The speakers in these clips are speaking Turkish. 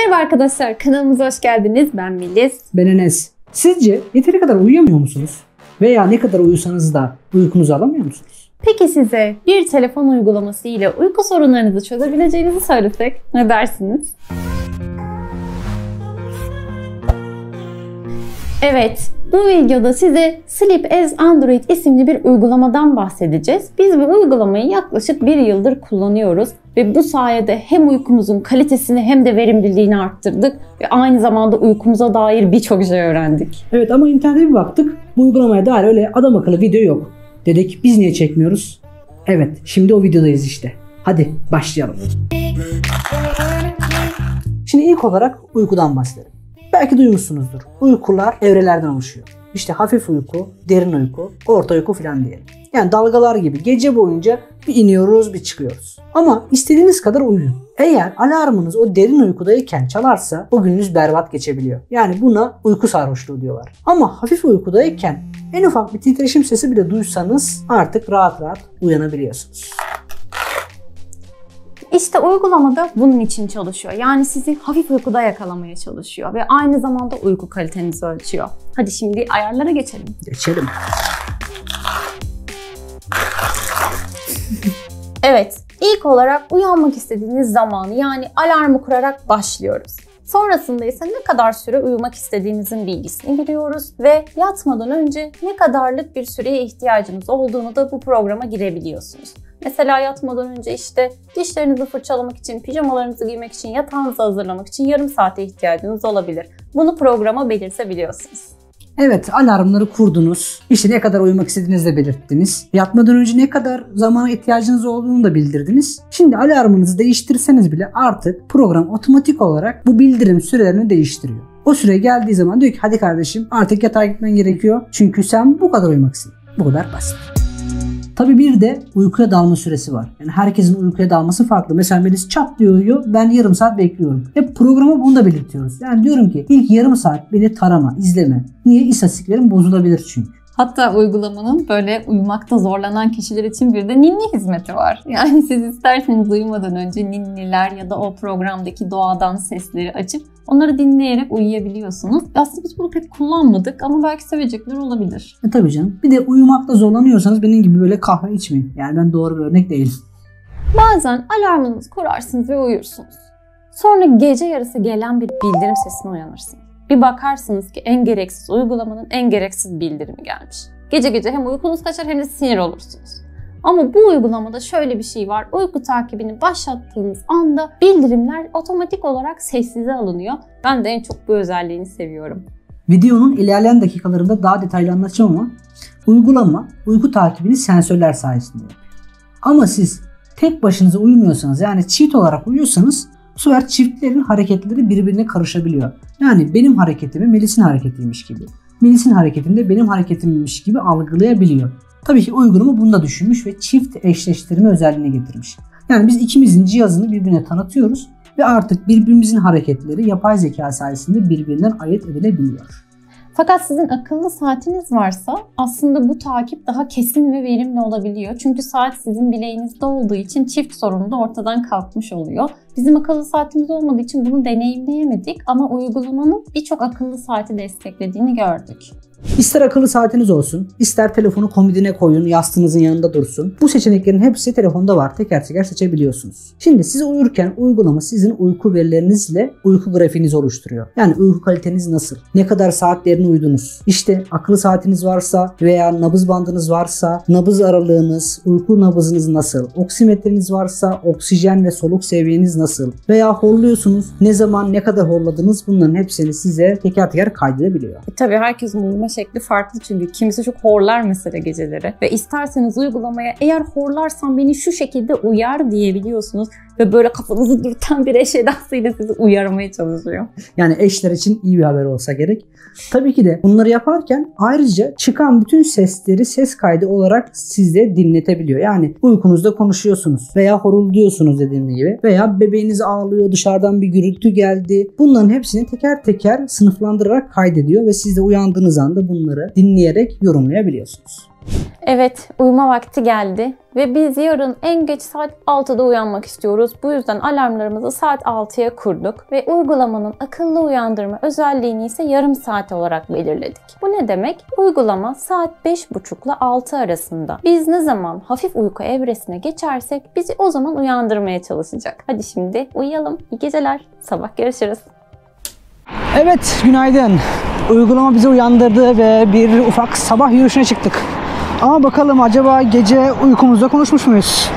Merhaba arkadaşlar, kanalımıza hoş geldiniz. Ben Melis. Ben Enes. Sizce yeteri kadar uyuyamıyor musunuz? Veya ne kadar uyusanız da uykunuzu alamıyor musunuz? Peki size bir telefon uygulaması ile uyku sorunlarınızı çözebileceğinizi söylesek ne dersiniz? Evet, bu videoda size Sleep as Android isimli bir uygulamadan bahsedeceğiz. Biz bu uygulamayı yaklaşık bir yıldır kullanıyoruz ve bu sayede hem uykumuzun kalitesini hem de verimliliğini arttırdık ve aynı zamanda uykumuza dair birçok şey öğrendik. Evet, ama internete bir baktık, bu uygulamaya dair öyle adam akıllı video yok. Dedik biz niye çekmiyoruz? Evet, şimdi o videodayız işte. Hadi başlayalım. Şimdi ilk olarak uykudan bahsedelim. Belki duymuşsunuzdur. Uykular evrelerden oluşuyor. İşte hafif uyku, derin uyku, orta uyku falan diyelim. Yani dalgalar gibi gece boyunca bir iniyoruz bir çıkıyoruz. Ama istediğiniz kadar uyuyun. Eğer alarmınız o derin uykudayken çalarsa o gününüz berbat geçebiliyor. Yani buna uyku sarhoşluğu diyorlar. Ama hafif uykudayken en ufak bir titreşim sesi bile duysanız artık rahat rahat uyanabiliyorsunuz. İşte uygulamada bunun için çalışıyor. Yani sizi hafif uykuda yakalamaya çalışıyor ve aynı zamanda uyku kalitenizi ölçüyor. Hadi şimdi ayarlara geçelim. Geçelim. Evet, ilk olarak uyanmak istediğiniz zamanı yani alarmı kurarak başlıyoruz. Sonrasında ise ne kadar süre uyumak istediğinizin bilgisini giriyoruz ve yatmadan önce ne kadarlık bir süreye ihtiyacınız olduğunu da bu programa girebiliyorsunuz. Mesela yatmadan önce işte dişlerinizi fırçalamak için, pijamalarınızı giymek için, yatağınızı hazırlamak için yarım saate ihtiyacınız olabilir. Bunu programa belirtebiliyorsunuz. Evet, alarmları kurdunuz. İşte ne kadar uyumak istediğinizi de belirttiniz. Yatmadan önce ne kadar zamana ihtiyacınız olduğunu da bildirdiniz. Şimdi alarmınızı değiştirseniz bile artık program otomatik olarak bu bildirim sürelerini değiştiriyor. O süre geldiği zaman diyor ki hadi kardeşim artık yatağa gitmen gerekiyor. Çünkü sen bu kadar uyumak istedin. Bu kadar basit. Tabii bir de uykuya dalma süresi var. Yani herkesin uykuya dalması farklı. Mesela Melis çat diye uyuyor. Ben yarım saat bekliyorum. Hep programa bunu da belirtiyoruz. Yani diyorum ki ilk yarım saat beni tarama, izleme. Niye? İstatistiklerim bozulabilir çünkü. Hatta uygulamanın böyle uyumakta zorlanan kişiler için bir de ninni hizmeti var. Yani siz isterseniz uyumadan önce ninniler ya da o programdaki doğadan sesleri açıp onları dinleyerek uyuyabiliyorsunuz. Aslında biz bunu pek kullanmadık ama belki sevecekler olabilir. Tabii canım. Bir de uyumakta zorlanıyorsanız benim gibi böyle kahve içmeyin. Yani ben doğru bir örnek değilim. Bazen alarmınızı kurarsınız ve uyursunuz. Sonra gece yarısı gelen bir bildirim sesine uyanırsınız. Bir bakarsınız ki en gereksiz uygulamanın en gereksiz bildirimi gelmiş. Gece gece hem uykunuz kaçar hem de sinir olursunuz. Ama bu uygulamada şöyle bir şey var. Uyku takibini başlattığınız anda bildirimler otomatik olarak sessize alınıyor. Ben de en çok bu özelliğini seviyorum. Videonun ilerleyen dakikalarında daha detaylı anlatacağım ama uygulama uyku takibini sensörler sayesinde yapıyor. Ama siz tek başınıza uyumuyorsanız yani çift olarak uyuyorsanız bu sefer çiftlerin hareketleri birbirine karışabiliyor. Yani benim hareketimi Melis'in hareketiymiş gibi, Melis'in hareketini de benim hareketimmiş gibi algılayabiliyor. Tabii ki uygulama bunu da düşünmüş ve çift eşleştirme özelliğini getirmiş. Yani biz ikimizin cihazını birbirine tanıtıyoruz ve artık birbirimizin hareketleri yapay zeka sayesinde birbirinden ayırt edilebiliyor. Fakat sizin akıllı saatiniz varsa aslında bu takip daha kesin ve verimli olabiliyor. Çünkü saat sizin bileğinizde olduğu için çift sorunu da ortadan kalkmış oluyor. Bizim akıllı saatimiz olmadığı için bunu deneyimleyemedik ama uygulamanın birçok akıllı saati desteklediğini gördük. İster akıllı saatiniz olsun, ister telefonu komodine koyun, yastığınızın yanında dursun. Bu seçeneklerin hepsi telefonda var. Teker teker seçebiliyorsunuz. Şimdi siz uyurken uygulama sizin uyku verilerinizle uyku grafiğinizi oluşturuyor. Yani uyku kaliteniz nasıl? Ne kadar saatlerini uyudunuz? İşte akıllı saatiniz varsa veya nabız bandınız varsa nabız aralığınız, uyku nabızınız nasıl? Oksimetreniz varsa oksijen ve soluk seviyeniz nasıl? Veya horluyorsunuz. Ne zaman ne kadar horladınız? Bunların hepsini size teker teker kaydedebiliyor. Tabii herkesin uyuma şekli farklı çünkü kimisi çok horlar mesela geceleri ve isterseniz uygulamaya eğer horlarsan beni şu şekilde uyar diyebiliyorsunuz ve böyle kafanızı dürten bir eş edasıyla sizi uyarmaya çalışıyor. Yani eşler için iyi bir haber olsa gerek. Tabii ki de bunları yaparken ayrıca çıkan bütün sesleri ses kaydı olarak size dinletebiliyor. Yani uykunuzda konuşuyorsunuz veya horulduyorsunuz dediğim gibi veya bebeğiniz ağlıyor, dışarıdan bir gürültü geldi. Bunların hepsini teker teker sınıflandırarak kaydediyor ve siz de uyandığınız anda bunları dinleyerek yorumlayabiliyorsunuz. Evet, uyuma vakti geldi ve biz yarın en geç saat 6'da uyanmak istiyoruz. Bu yüzden alarmlarımızı saat 6'ya kurduk ve uygulamanın akıllı uyandırma özelliğini ise yarım saat olarak belirledik. Bu ne demek? Uygulama saat 5.30 ile 6 arasında biz ne zaman hafif uyku evresine geçersek bizi o zaman uyandırmaya çalışacak. Hadi şimdi uyuyalım. İyi geceler. Sabah görüşürüz. Evet, günaydın. Uygulama bizi uyandırdı ve bir ufak sabah yürüyüşüne çıktık. Ama bakalım acaba gece uykumuzda konuşmuş muyuz?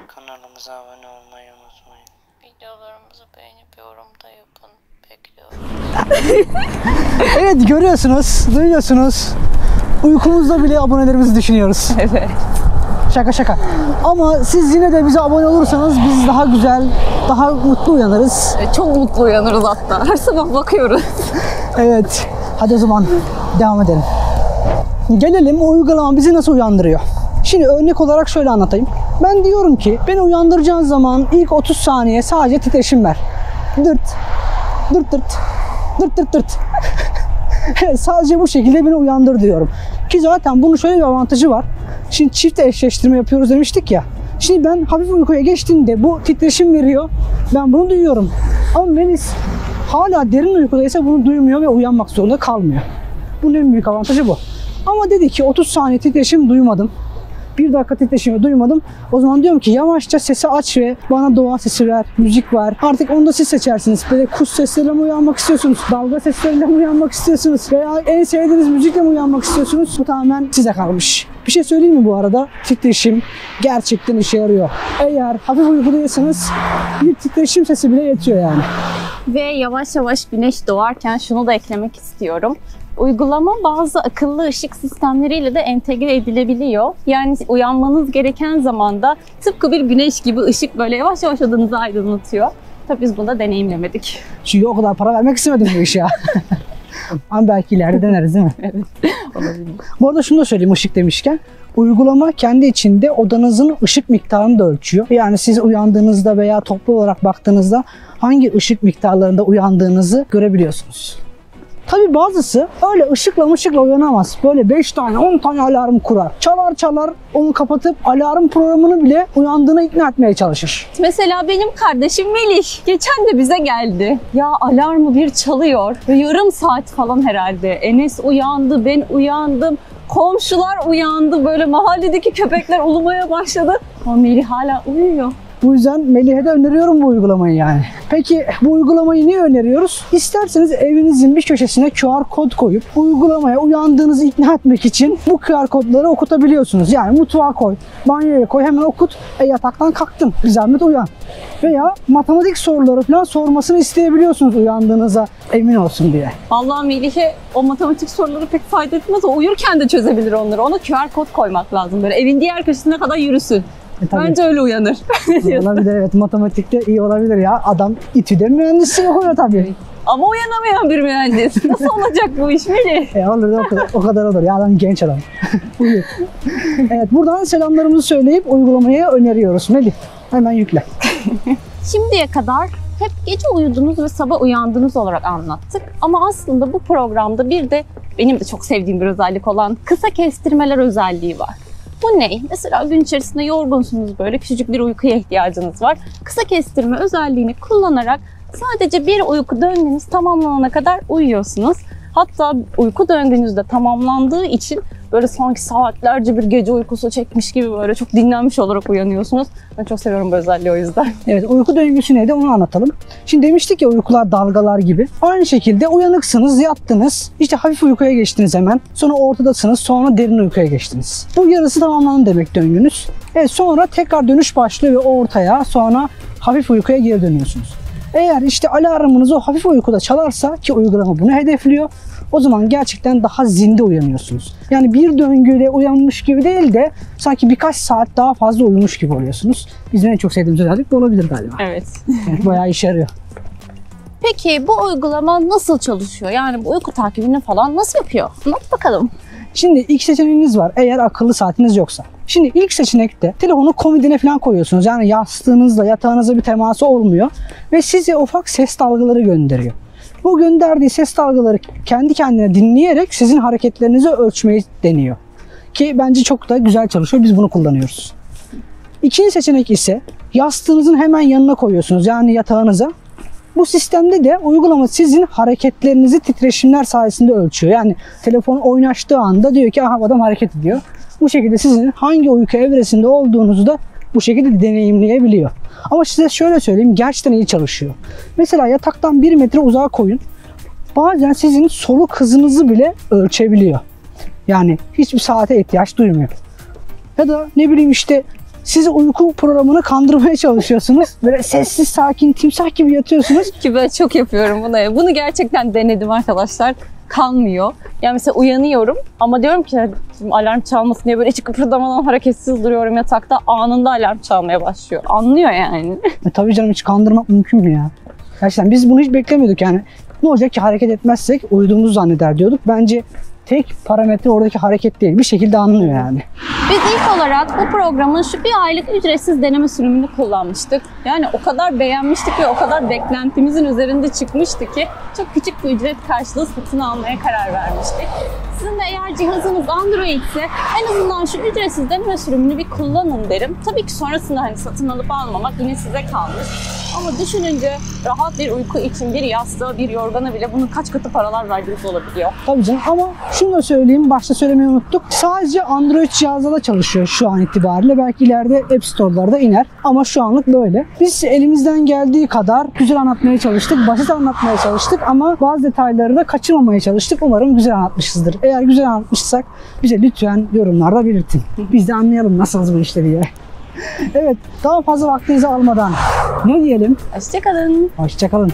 Kanalımıza abone olmayı unutmayın. Videolarımızı beğenip yorum da yapın. Bekliyorum. Evet, görüyorsunuz, duyuyorsunuz. Uykumuzda bile abonelerimizi düşünüyoruz. Evet. Şaka. Ama siz yine de bize abone olursanız biz daha güzel, daha mutlu uyanırız. Çok mutlu uyanırız hatta. Her sabah bakıyoruz. Evet. Hadi o zaman devam edelim. Gelelim o uygulama bizi nasıl uyandırıyor. Şimdi örnek olarak şöyle anlatayım. Ben diyorum ki beni uyandıracağın zaman ilk 30 saniye sadece titreşim ver. Dırt. Dırt dırt. Dırt dırt dırt. Sadece bu şekilde beni uyandır diyorum. Ki zaten bunun şöyle bir avantajı var. Şimdi çift eşleştirme yapıyoruz demiştik ya. Şimdi ben hafif uykuya geçtiğimde bu titreşim veriyor. Ben bunu duyuyorum. Ama Melis hala derin uykudaysa bunu duymuyor ve uyanmak zorunda kalmıyor. Bunun en büyük avantajı bu. Ama dedi ki 30 saniye titreşim duymadım. 1 dakika titreşimi duymadım. O zaman diyorum ki yavaşça sesi aç ve bana doğa sesi ver, müzik var. Artık onu da siz seçersiniz. Böyle kuş sesleriyle mi uyanmak istiyorsunuz? Dalga sesleriyle mi uyanmak istiyorsunuz? Veya en sevdiğiniz müzikle mi uyanmak istiyorsunuz? Bu tamamen size kalmış. Bir şey söyleyeyim mi bu arada? Titreşim gerçekten işe yarıyor. Eğer hafif uykudaysanız bir titreşim sesi bile yetiyor yani. Ve yavaş yavaş güneş doğarken şunu da eklemek istiyorum. Uygulama bazı akıllı ışık sistemleriyle de entegre edilebiliyor. Yani uyanmanız gereken zamanda tıpkı bir güneş gibi ışık böyle yavaş yavaş odanızı aydınlatıyor. Tabii biz bunu da deneyimlemedik. Çünkü o kadar para vermek istemedim bu işe ya. Ama belki ileride deneriz değil mi? Evet, olabilir. Bu arada şunu da söyleyeyim ışık demişken. Uygulama kendi içinde odanızın ışık miktarını da ölçüyor. Yani siz uyandığınızda veya toplu olarak baktığınızda hangi ışık miktarlarında uyandığınızı görebiliyorsunuz. Tabii bazısı öyle ışıkla uyanamaz. Böyle 5 tane 10 tane alarm kurar. Çalar onu kapatıp alarm programını bile uyandığına ikna etmeye çalışır. Mesela benim kardeşim Melih geçen de bize geldi. Ya alarmı bir çalıyor ve yarım saat falan herhalde. Enes uyandı, ben uyandım. Komşular uyandı, böyle mahalledeki köpekler ulumaya başladı. Ama Melih hala uyuyor. Bu yüzden Melih'e de öneriyorum bu uygulamayı yani. Peki bu uygulamayı niye öneriyoruz? İsterseniz evinizin bir köşesine QR kod koyup uygulamaya uyandığınızı ikna etmek için bu QR kodları okutabiliyorsunuz. Yani mutfağa koy, banyoya koy, hemen okut. Yataktan kalktın, bir zahmet uyan. Veya matematik soruları falan sormasını isteyebiliyorsunuz uyandığınıza emin olsun diye. Vallahi Melih'e o matematik soruları pek fayda etmez. O uyurken de çözebilir onları. Ona QR kod koymak lazım. Böyle evin diğer köşesine kadar yürüsün. Bence öyle uyanır. Olabilir, evet, matematikte iyi olabilir ya. Adam İTÜ'de mühendislik okuyor tabii. Ama uyanamayan bir mühendis. Nasıl olacak bu iş Melih? Olur, o kadar olur ya, adam genç adam. Uyuyor. Evet, buradan selamlarımızı söyleyip uygulamayı öneriyoruz. Melih hemen yükle. Şimdiye kadar hep gece uyudunuz ve sabah uyandınız olarak anlattık. Ama aslında bu programda bir de benim de çok sevdiğim bir özellik olan kısa kestirmeler özelliği var. Bu ne? Mesela gün içerisinde yorgunsunuz, böyle küçücük bir uykuya ihtiyacınız var. Kısa kestirme özelliğini kullanarak sadece bir uyku döngünüz tamamlanana kadar uyuyorsunuz. Hatta uyku döngünüz de tamamlandığı için böyle sanki saatlerce bir gece uykusu çekmiş gibi böyle çok dinlenmiş olarak uyanıyorsunuz. Ben çok seviyorum bu özelliği o yüzden. Evet, uyku döngüsü neydi onu anlatalım. Şimdi demiştik ya, uykular dalgalar gibi. Aynı şekilde uyanıksınız, yattınız. İşte hafif uykuya geçtiniz hemen. Sonra ortadasınız, sonra derin uykuya geçtiniz. Bu yarısı tamamlandı demek döngünüz. Evet, sonra tekrar dönüş başlıyor ve ortaya, sonra hafif uykuya geri dönüyorsunuz. Eğer işte alarmınız o hafif uykuda çalarsa, ki uygulama bunu hedefliyor, o zaman gerçekten daha zinde uyanıyorsunuz. Yani bir döngüyle uyanmış gibi değil de sanki birkaç saat daha fazla uyumuş gibi oluyorsunuz. Bizim en çok sevdiğimiz özellik bu olabilir galiba. Evet. Yani bayağı işe yarıyor. Peki bu uygulama nasıl çalışıyor? Yani bu uyku takibini falan nasıl yapıyor? Anlat bakalım. Şimdi ilk seçeneğiniz var eğer akıllı saatiniz yoksa. Şimdi ilk seçenekte telefonu komodine falan koyuyorsunuz. Yani yastığınızla yatağınızla bir teması olmuyor. Ve size ufak ses dalgaları gönderiyor. Bu gönderdiği ses dalgaları kendi kendine dinleyerek sizin hareketlerinizi ölçmeyi deniyor. Ki bence çok da güzel çalışıyor. Biz bunu kullanıyoruz. İkinci seçenek ise yastığınızın hemen yanına koyuyorsunuz. Yani yatağınıza. Bu sistemde de uygulama sizin hareketlerinizi titreşimler sayesinde ölçüyor. Yani telefon oynaştığı anda diyor ki aha adam hareket ediyor. Bu şekilde sizin hangi uyku evresinde olduğunuzu da bu şekilde deneyimleyebiliyor. Ama size şöyle söyleyeyim, gerçekten iyi çalışıyor. Mesela yataktan 1 metre uzağa koyun. Bazen sizin soluk hızınızı bile ölçebiliyor. Yani hiçbir saate ihtiyaç duymuyor. Ya da ne bileyim işte sizi uyku programını kandırmaya çalışıyorsunuz. Böyle sessiz sakin timsah gibi yatıyorsunuz. Ki ben çok yapıyorum bunu. Bunu gerçekten denedim arkadaşlar. Kalmıyor. Yani mesela uyanıyorum ama diyorum ki alarm çalmasın diye böyle hiç kıpırdamadan hareketsiz duruyorum yatakta. Anında alarm çalmaya başlıyor. Anlıyor yani. Tabii canım, hiç kandırmak mümkün mü ya? Gerçekten biz bunu hiç beklemiyorduk yani. Ne olacak ki hareket etmezsek uyuduğumuzu zanneder diyorduk. Bence tek parametre oradaki hareket değil. Bir şekilde anlıyor yani. Biz ilk olarak bu programın şu bir aylık ücretsiz deneme sürümünü kullanmıştık. Yani o kadar beğenmiştik ve o kadar beklentimizin üzerinde çıkmıştı ki çok küçük bir ücret karşılığı satın almaya karar vermiştik. Sizin de eğer cihazınız Android ise en azından şu ücretsiz deneme sürümünü bir kullanın derim. Tabii ki sonrasında hani satın alıp almamak yine size kalmış. Ama düşününce rahat bir uyku için bir yastığa, bir yorgana bile bunun kaç katı paralar verdiğiniz olabiliyor. Tabii canım, ama şunu da söyleyeyim, başta söylemeyi unuttuk. Sadece Android cihazda da çalışıyor şu an itibariyle. Belki ileride App Store'larda iner ama şu anlık böyle. Biz elimizden geldiği kadar güzel anlatmaya çalıştık, basit anlatmaya çalıştık ama bazı detayları da kaçırmamaya çalıştık. Umarım güzel anlatmışızdır. Eğer güzel anlatmışsak bize lütfen yorumlarda belirtin. Biz de anlayalım nasılsınız bu işleri ya. Evet, daha fazla vaktinizi almadan ne diyelim? Hoşçakalın. Hoşçakalın.